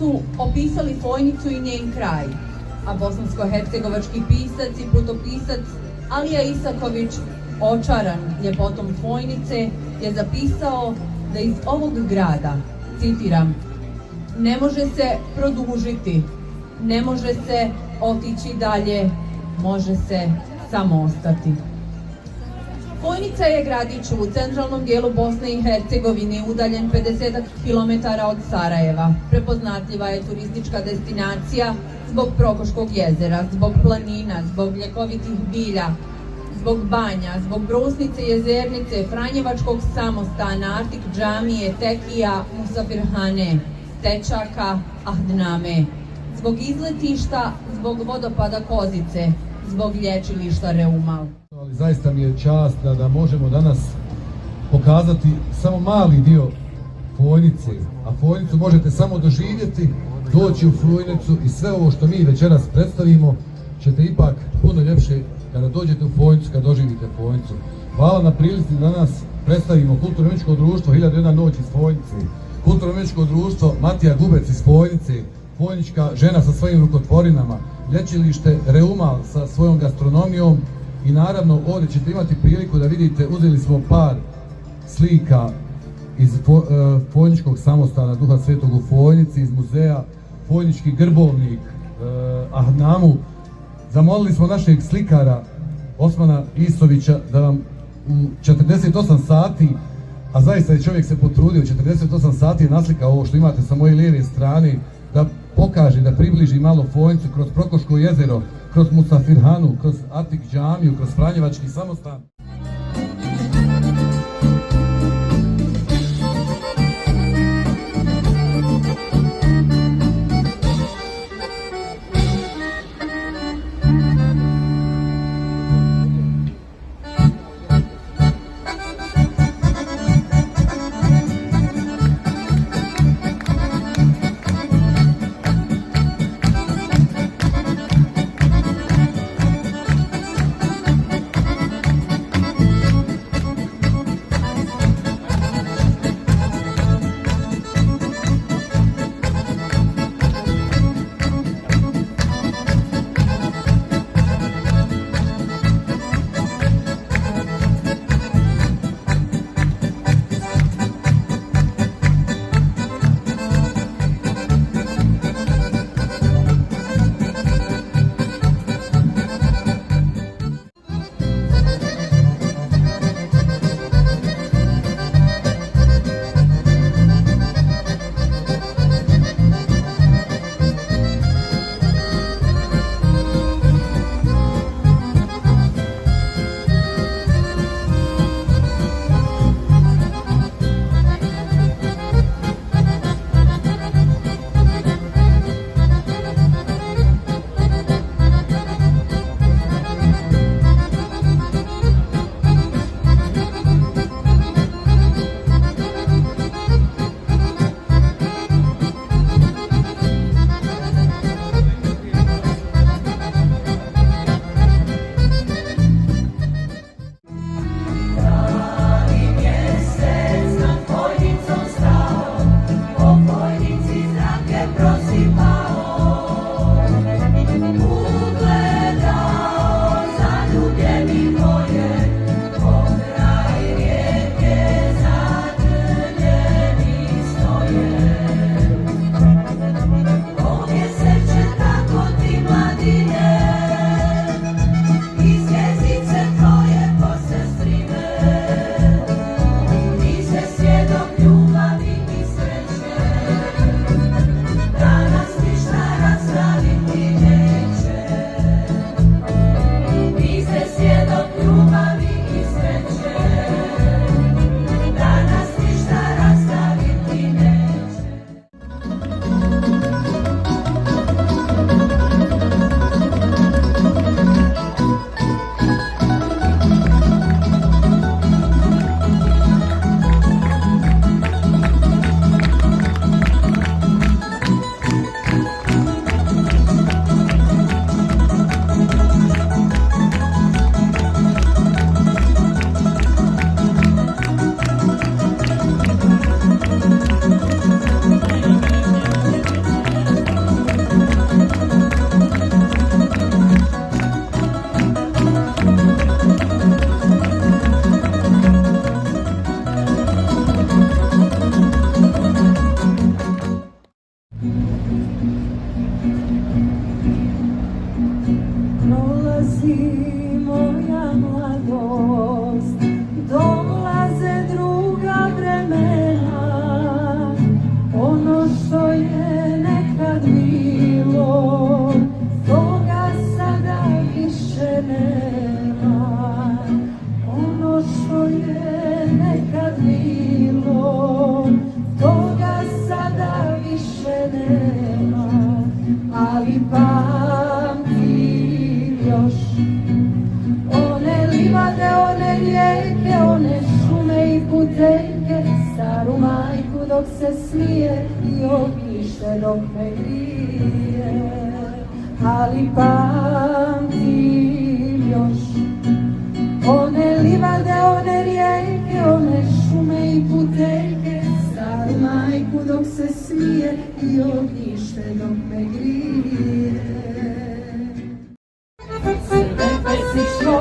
su opisali Fojnicu i njen kraj, a bosansko-hercegovački pisac i putopisac Alija Isaković, očaran ljepotom Fojnice, je zapisao da iz ovog grada, citiram, ne može se produžiti, ne može se otići dalje, može se samo ostati. Fojnica je gradić u centralnom dijelu Bosne i Hercegovine, udaljen 50 km od Sarajeva. Prepoznatljiva je turistička destinacija zbog Prokoškog jezera, zbog planina, zbog ljekovitih bilja, zbog banja, zbog brusnice, jezernice, Franjevačkog samostana, Artik džamije, Tekija, Musafirhane, Tečaka, Ahdname, zbog izletišta, zbog vodopada Kozice, zbog lječilišta Reumal. Ali zaista mi je čast da možemo danas pokazati samo mali dio Fojnice, a Fojnicu možete samo doživjeti, doći u Fojnicu i sve ovo što mi večeras predstavimo ćete ipak puno ljepše kada dođete u Fojnicu, kada doživite Fojnicu. Hvala na prilici da danas predstavimo Kulturno-umjetničko društvo 1001 noć iz Fojnice, Kulturno-umjetničko društvo Matija Gubec iz Fojnice, Fojnička žena sa svojim rukotvorinama, lječilište Reumal sa svojom gastronomijom i naravno ovdje ćete imati priliku da vidite, uzeli smo par slika iz Fojničkog samostana Duha Svetog u Fojnici, iz muzeja Fojnički grbovnik Ahdnamu. Zamolili smo našeg slikara Osmana Isovića da vam u 48 sati, a zaista je čovjek se potrudio, 48 sati je naslikao ovo što imate sa moje lijeve strane, da pokaže, da približi malo Fojnicu kroz Prokoško jezero, kroz Musafirhanu, kroz Artik džamiju, kroz Franjevački samostan. si moja mladost, dolaze druga vremena, ono što je nekad bilo, toga sada više nema. Ono što je nekad bilo, toga sada više nema. Ali pamtim još one livade, one rijeke, one šume i puteljke, staru majku dok se smije i ognjište dok me grije. Ali pamtim još one livade, one rijeke, one šume i puteljke, staru majku dok se smije i ognjište dok me grije. Sve pesično